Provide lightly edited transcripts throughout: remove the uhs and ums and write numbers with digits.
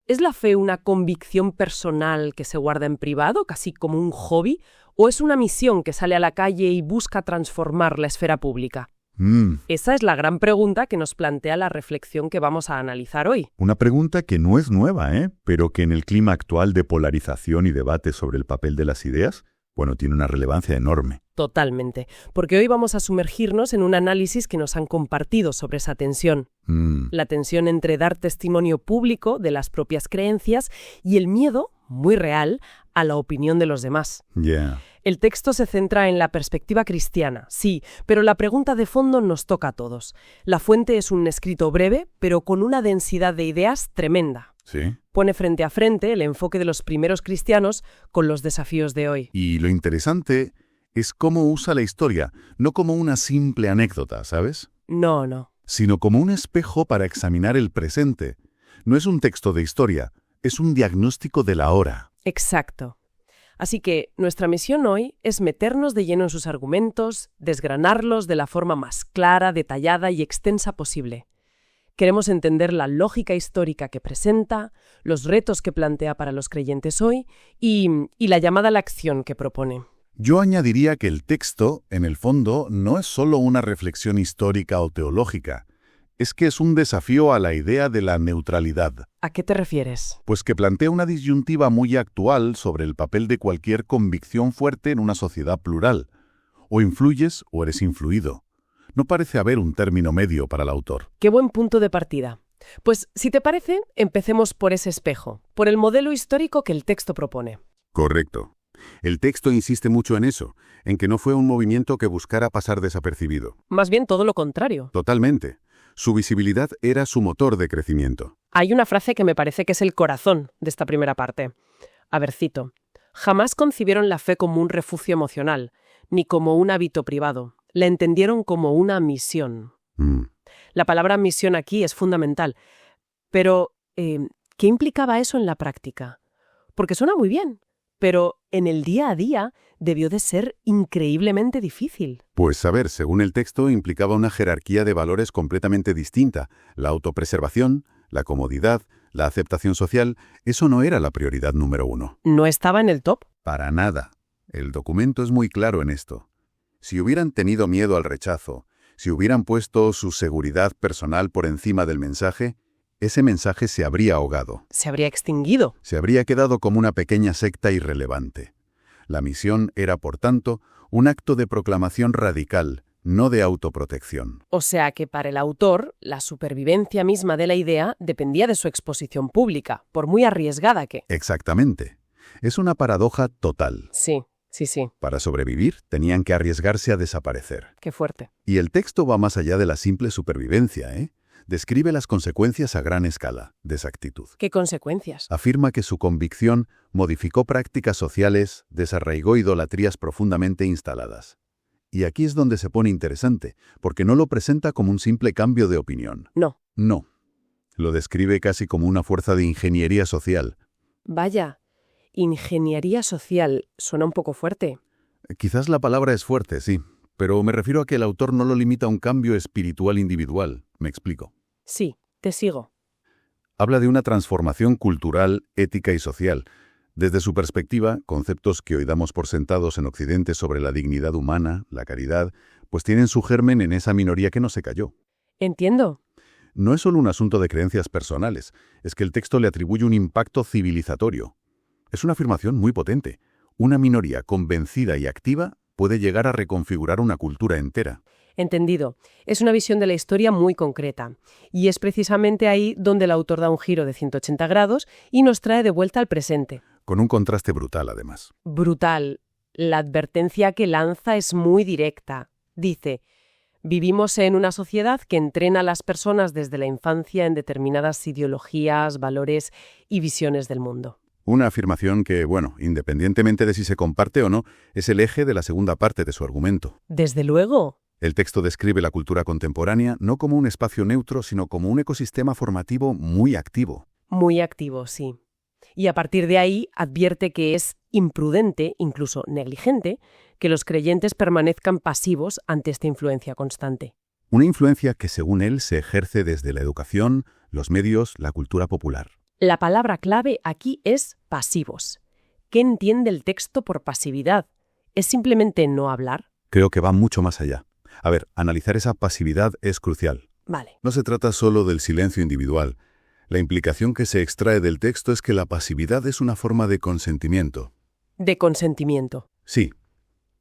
¿Es la fe una convicción personal que se guarda en privado, casi como un hobby, o es una misión que sale a la calle y busca transformar la esfera pública? Esa es la gran pregunta que nos plantea la reflexión que vamos a analizar hoy. Una pregunta que no es nueva, pero que en el clima actual de polarización y debate sobre el papel de las ideas, tiene una relevancia enorme. Totalmente, porque hoy vamos a sumergirnos en un análisis que nos han compartido sobre esa tensión. La tensión entre dar testimonio público de las propias creencias y el miedo, muy real, a la opinión de los demás. El texto se centra en la perspectiva cristiana, sí, pero la pregunta de fondo nos toca a todos. La fuente es un escrito breve, pero con una densidad de ideas tremenda. ¿Sí? Pone frente a frente el enfoque de los primeros cristianos con los desafíos de hoy. Y lo interesante es cómo usa la historia, no como una simple anécdota, ¿sabes? No. Sino como un espejo para examinar el presente. No es un texto de historia, es un diagnóstico de la hora. Exacto. Así que nuestra misión hoy es meternos de lleno en sus argumentos, desgranarlos de la forma más clara, detallada y extensa posible. Queremos entender la lógica histórica que presenta, los retos que plantea para los creyentes hoy y la llamada a la acción que propone. Yo añadiría que el texto, en el fondo, no es solo una reflexión histórica o teológica. Es que es un desafío a la idea de la neutralidad. ¿A qué te refieres? Pues que plantea una disyuntiva muy actual sobre el papel de cualquier convicción fuerte en una sociedad plural. O influyes o eres influido. No parece haber un término medio para el autor. Qué buen punto de partida. Pues, si te parece, empecemos por ese espejo, por el modelo histórico que el texto propone. Correcto. El texto insiste mucho en eso, en que no fue un movimiento que buscara pasar desapercibido. Más bien todo lo contrario. Totalmente. Su visibilidad era su motor de crecimiento. Hay una frase que me parece que es el corazón de esta primera parte. A ver, cito. Jamás concibieron la fe como un refugio emocional, ni como un hábito privado. La entendieron como una misión. La palabra misión aquí es fundamental. Pero, ¿qué implicaba eso en la práctica? Porque suena muy bien, pero en el día a día debió de ser increíblemente difícil. Pues, a ver, según el texto, implicaba una jerarquía de valores completamente distinta. La autopreservación, la comodidad, la aceptación social, eso no era la prioridad número uno. ¿No estaba en el top? Para nada. El documento es muy claro en esto. Si hubieran tenido miedo al rechazo, si hubieran puesto su seguridad personal por encima del mensaje, ese mensaje se habría ahogado. Se habría extinguido. Se habría quedado como una pequeña secta irrelevante. La misión era, por tanto, un acto de proclamación radical, no de autoprotección. O sea que para el autor, la supervivencia misma de la idea dependía de su exposición pública, por muy arriesgada que... Exactamente. Es una paradoja total. Sí. Para sobrevivir, tenían que arriesgarse a desaparecer. Qué fuerte. Y el texto va más allá de la simple supervivencia, Describe las consecuencias a gran escala de esa actitud. ¿Qué consecuencias? Afirma que su convicción modificó prácticas sociales, desarraigó idolatrías profundamente instaladas. Y aquí es donde se pone interesante, porque no lo presenta como un simple cambio de opinión. No. Lo describe casi como una fuerza de ingeniería social. Vaya, ingeniería social suena un poco fuerte. Quizás la palabra es fuerte, sí, pero me refiero a que el autor no lo limita a un cambio espiritual individual. ¿Me explico? Sí, te sigo. Habla de una transformación cultural, ética y social. Desde su perspectiva, conceptos que hoy damos por sentados en Occidente sobre la dignidad humana, la caridad, pues tienen su germen en esa minoría que no se cayó. Entiendo. No es solo un asunto de creencias personales, es que el texto le atribuye un impacto civilizatorio. Es una afirmación muy potente. Una minoría convencida y activa puede llegar a reconfigurar una cultura entera. Entendido. Es una visión de la historia muy concreta. Y es precisamente ahí donde el autor da un giro de 180 grados y nos trae de vuelta al presente. Con un contraste brutal, además. Brutal. La advertencia que lanza es muy directa. Dice, vivimos en una sociedad que entrena a las personas desde la infancia en determinadas ideologías, valores y visiones del mundo. Una afirmación que, independientemente de si se comparte o no, es el eje de la segunda parte de su argumento. Desde luego. El texto describe la cultura contemporánea no como un espacio neutro, sino como un ecosistema formativo muy activo. Muy activo, sí. Y a partir de ahí advierte que es imprudente, incluso negligente, que los creyentes permanezcan pasivos ante esta influencia constante. Una influencia que, según él, se ejerce desde la educación, los medios, la cultura popular. La palabra clave aquí es pasivos. ¿Qué entiende el texto por pasividad? ¿Es simplemente no hablar? Creo que va mucho más allá. A ver, analizar esa pasividad es crucial. Vale. No se trata solo del silencio individual. La implicación que se extrae del texto es que la pasividad es una forma de consentimiento. De consentimiento. Sí.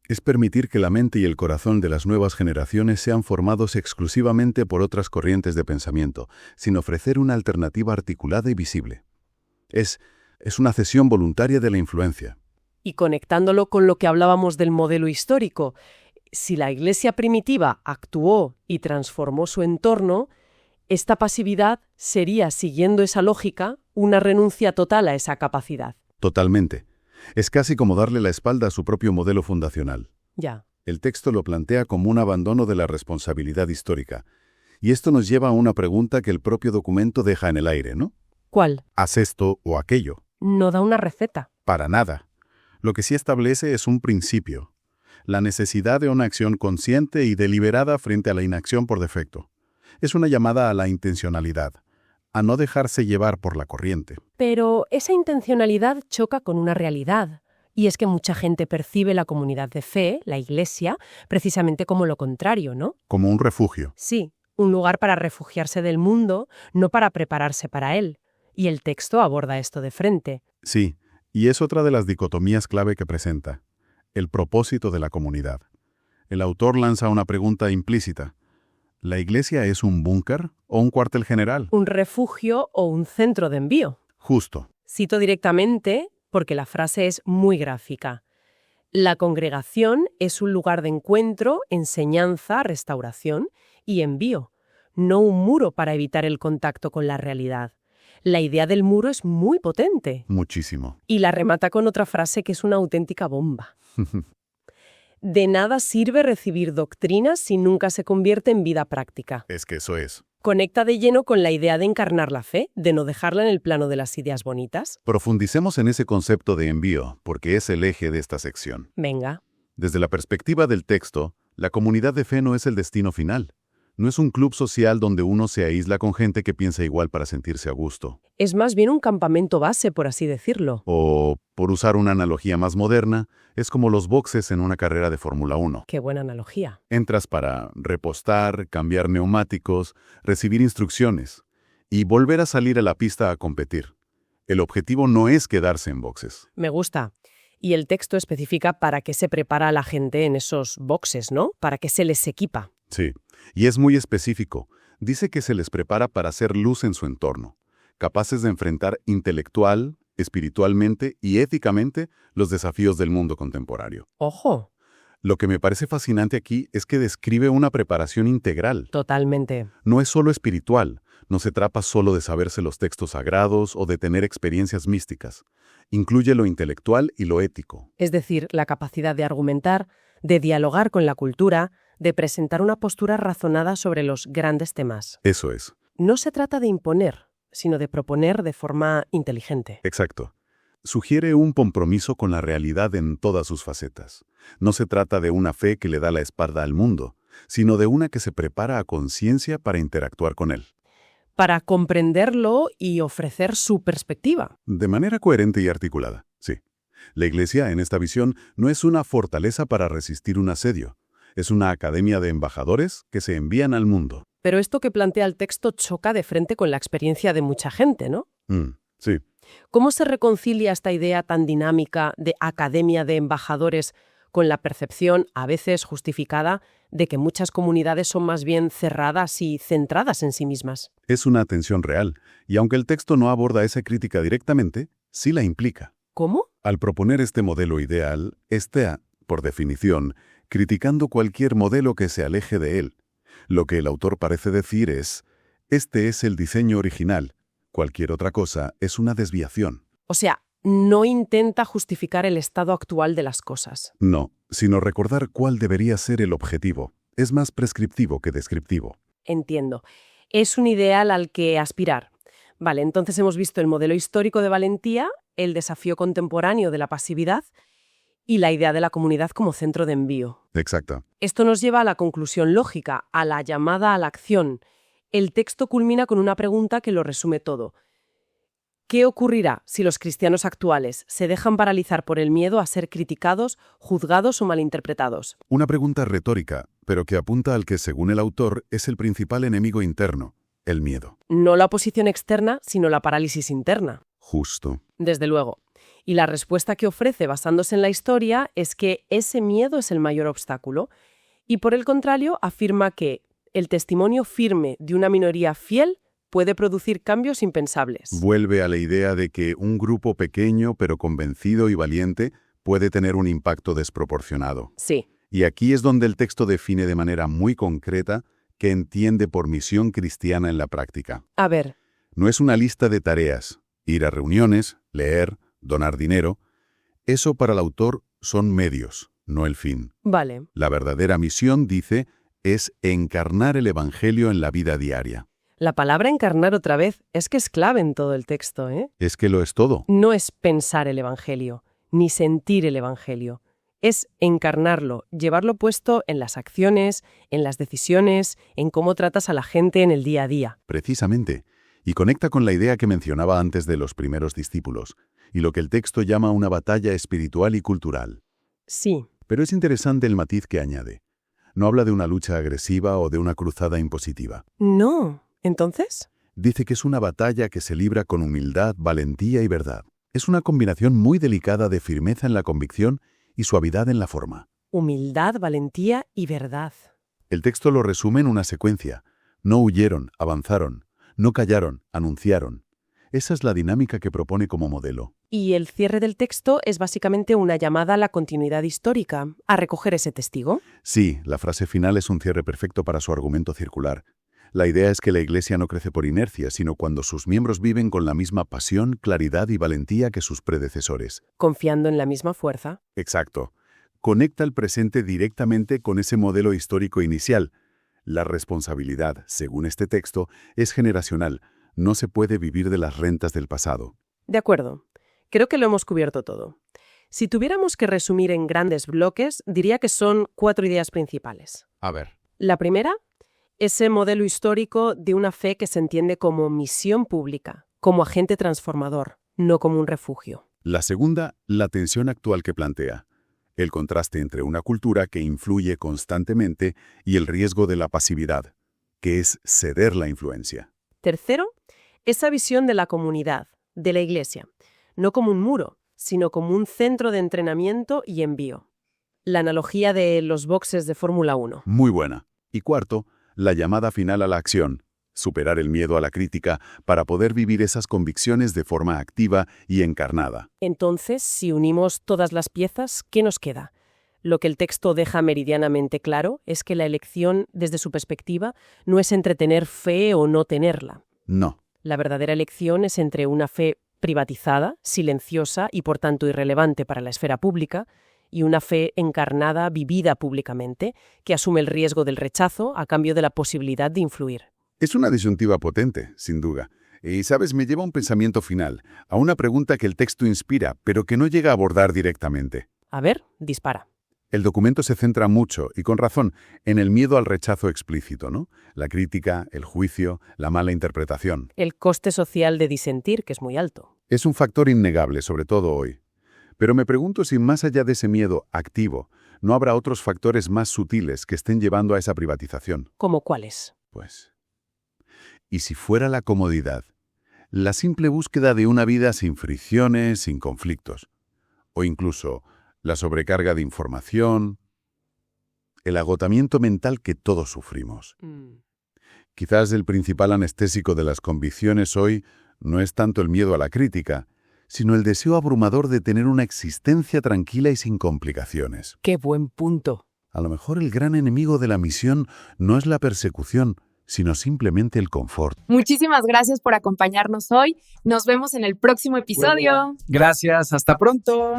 Es permitir que la mente y el corazón de las nuevas generaciones sean formados exclusivamente por otras corrientes de pensamiento, sin ofrecer una alternativa articulada y visible. Es una cesión voluntaria de la influencia. Y conectándolo con lo que hablábamos del modelo histórico, si la Iglesia primitiva actuó y transformó su entorno, esta pasividad sería, siguiendo esa lógica, una renuncia total a esa capacidad. Totalmente. Es casi como darle la espalda a su propio modelo fundacional. Ya. El texto lo plantea como un abandono de la responsabilidad histórica. Y esto nos lleva a una pregunta que el propio documento deja en el aire, ¿no? ¿Cuál? ¿Haz esto o aquello? No da una receta. Para nada. Lo que sí establece es un principio. La necesidad de una acción consciente y deliberada frente a la inacción por defecto. Es una llamada a la intencionalidad, a no dejarse llevar por la corriente. Pero esa intencionalidad choca con una realidad. Y es que mucha gente percibe la comunidad de fe, la Iglesia, precisamente como lo contrario, ¿no? Como un refugio. Sí, un lugar para refugiarse del mundo, no para prepararse para él. Y el texto aborda esto de frente. Sí, y es otra de las dicotomías clave que presenta. El propósito de la comunidad. El autor lanza una pregunta implícita. ¿La Iglesia es un búnker o un cuartel general? Un refugio o un centro de envío. Justo. Cito directamente porque la frase es muy gráfica. La congregación es un lugar de encuentro, enseñanza, restauración y envío, no un muro para evitar el contacto con la realidad. La idea del muro es muy potente. Muchísimo. Y la remata con otra frase que es una auténtica bomba. De nada sirve recibir doctrinas si nunca se convierte en vida práctica. Es que eso es. Conecta de lleno con la idea de encarnar la fe, de no dejarla en el plano de las ideas bonitas. Profundicemos en ese concepto de envío, porque es el eje de esta sección. Venga. Desde la perspectiva del texto, la comunidad de fe no es el destino final. No es un club social donde uno se aísla con gente que piensa igual para sentirse a gusto. Es más bien un campamento base, por así decirlo. O, por usar una analogía más moderna, es como los boxes en una carrera de Fórmula 1. Qué buena analogía. Entras para repostar, cambiar neumáticos, recibir instrucciones y volver a salir a la pista a competir. El objetivo no es quedarse en boxes. Me gusta. Y el texto especifica para qué se prepara a la gente en esos boxes, ¿no? Para qué se les equipa. Sí, y es muy específico. Dice que se les prepara para hacer luz en su entorno, capaces de enfrentar intelectual, espiritualmente y éticamente los desafíos del mundo contemporáneo. ¡Ojo! Lo que me parece fascinante aquí es que describe una preparación integral. Totalmente. No es solo espiritual, no se trata solo de saberse los textos sagrados o de tener experiencias místicas. Incluye lo intelectual y lo ético. Es decir, la capacidad de argumentar, de dialogar con la cultura, de presentar una postura razonada sobre los grandes temas. Eso es. No se trata de imponer, sino de proponer de forma inteligente. Exacto. Sugiere un compromiso con la realidad en todas sus facetas. No se trata de una fe que le da la espalda al mundo, sino de una que se prepara a conciencia para interactuar con él. Para comprenderlo y ofrecer su perspectiva. De manera coherente y articulada, sí. La Iglesia, en esta visión, no es una fortaleza para resistir un asedio. Es una academia de embajadores que se envían al mundo. Pero esto que plantea el texto choca de frente con la experiencia de mucha gente, ¿no? Sí. ¿Cómo se reconcilia esta idea tan dinámica de academia de embajadores con la percepción, a veces justificada, de que muchas comunidades son más bien cerradas y centradas en sí mismas? Es una tensión real, y aunque el texto no aborda esa crítica directamente, sí la implica. ¿Cómo? Al proponer este modelo ideal, está, por definición, criticando cualquier modelo que se aleje de él. Lo que el autor parece decir es, este es el diseño original, cualquier otra cosa es una desviación. O sea, no intenta justificar el estado actual de las cosas. No, sino recordar cuál debería ser el objetivo. Es más prescriptivo que descriptivo. Entiendo. Es un ideal al que aspirar. Vale, entonces hemos visto el modelo histórico de valentía, el desafío contemporáneo de la pasividad y la idea de la comunidad como centro de envío. Exacto. Esto nos lleva a la conclusión lógica, a la llamada a la acción. El texto culmina con una pregunta que lo resume todo. ¿Qué ocurrirá si los cristianos actuales se dejan paralizar por el miedo a ser criticados, juzgados o malinterpretados? Una pregunta retórica, pero que apunta al que, según el autor, es el principal enemigo interno, el miedo. No la oposición externa, sino la parálisis interna. Justo. Desde luego. Y la respuesta que ofrece basándose en la historia es que ese miedo es el mayor obstáculo y, por el contrario, afirma que el testimonio firme de una minoría fiel puede producir cambios impensables. Vuelve a la idea de que un grupo pequeño pero convencido y valiente puede tener un impacto desproporcionado. Sí. Y aquí es donde el texto define de manera muy concreta qué entiende por misión cristiana en la práctica. A ver. No es una lista de tareas, ir a reuniones, leer, donar dinero. Eso para el autor son medios, no el fin. Vale. La verdadera misión, dice, es encarnar el Evangelio en la vida diaria. La palabra encarnar otra vez es que es clave en todo el texto, ¿eh? Es que lo es todo. No es pensar el Evangelio, ni sentir el Evangelio. Es encarnarlo, llevarlo puesto en las acciones, en las decisiones, en cómo tratas a la gente en el día a día. Precisamente. Y conecta con la idea que mencionaba antes de los primeros discípulos, y lo que el texto llama una batalla espiritual y cultural. Sí. Pero es interesante el matiz que añade. No habla de una lucha agresiva o de una cruzada impositiva. No. ¿Entonces? Dice que es una batalla que se libra con humildad, valentía y verdad. Es una combinación muy delicada de firmeza en la convicción y suavidad en la forma. Humildad, valentía y verdad. El texto lo resume en una secuencia. No huyeron, avanzaron. No callaron, anunciaron. Esa es la dinámica que propone como modelo. Y el cierre del texto es básicamente una llamada a la continuidad histórica, a recoger ese testigo. Sí, la frase final es un cierre perfecto para su argumento circular. La idea es que la Iglesia no crece por inercia, sino cuando sus miembros viven con la misma pasión, claridad y valentía que sus predecesores. Confiando en la misma fuerza. Exacto. Conecta el presente directamente con ese modelo histórico inicial. La responsabilidad, según este texto, es generacional. No se puede vivir de las rentas del pasado. De acuerdo. Creo que lo hemos cubierto todo. Si tuviéramos que resumir en grandes bloques, diría que son 4 ideas principales. A ver. La primera, ese modelo histórico de una fe que se entiende como misión pública, como agente transformador, no como un refugio. La segunda, la tensión actual que plantea. El contraste entre una cultura que influye constantemente y el riesgo de la pasividad, que es ceder la influencia. Tercero, esa visión de la comunidad, de la Iglesia, no como un muro, sino como un centro de entrenamiento y envío. La analogía de los boxes de Fórmula 1. Muy buena. Y cuarto, la llamada final a la acción, superar el miedo a la crítica para poder vivir esas convicciones de forma activa y encarnada. Entonces, si unimos todas las piezas, ¿qué nos queda? Lo que el texto deja meridianamente claro es que la elección, desde su perspectiva, no es entre tener fe o no tenerla. No. La verdadera elección es entre una fe privatizada, silenciosa y por tanto irrelevante para la esfera pública, y una fe encarnada, vivida públicamente, que asume el riesgo del rechazo a cambio de la posibilidad de influir. Es una disyuntiva potente, sin duda. Y, ¿sabes? Me lleva a un pensamiento final, a una pregunta que el texto inspira, pero que no llega a abordar directamente. A ver, dispara. El documento se centra mucho, y con razón, en el miedo al rechazo explícito, ¿no? La crítica, el juicio, la mala interpretación. El coste social de disentir, que es muy alto. Es un factor innegable, sobre todo hoy. Pero me pregunto si más allá de ese miedo activo, no habrá otros factores más sutiles que estén llevando a esa privatización. ¿Cómo cuáles? Pues, ¿y si fuera la comodidad? La simple búsqueda de una vida sin fricciones, sin conflictos. O incluso la sobrecarga de información, el agotamiento mental que todos sufrimos. Quizás el principal anestésico de las convicciones hoy no es tanto el miedo a la crítica, sino el deseo abrumador de tener una existencia tranquila y sin complicaciones. ¡Qué buen punto! A lo mejor el gran enemigo de la misión no es la persecución, sino simplemente el confort. Muchísimas gracias por acompañarnos hoy. Nos vemos en el próximo episodio. Gracias, hasta pronto.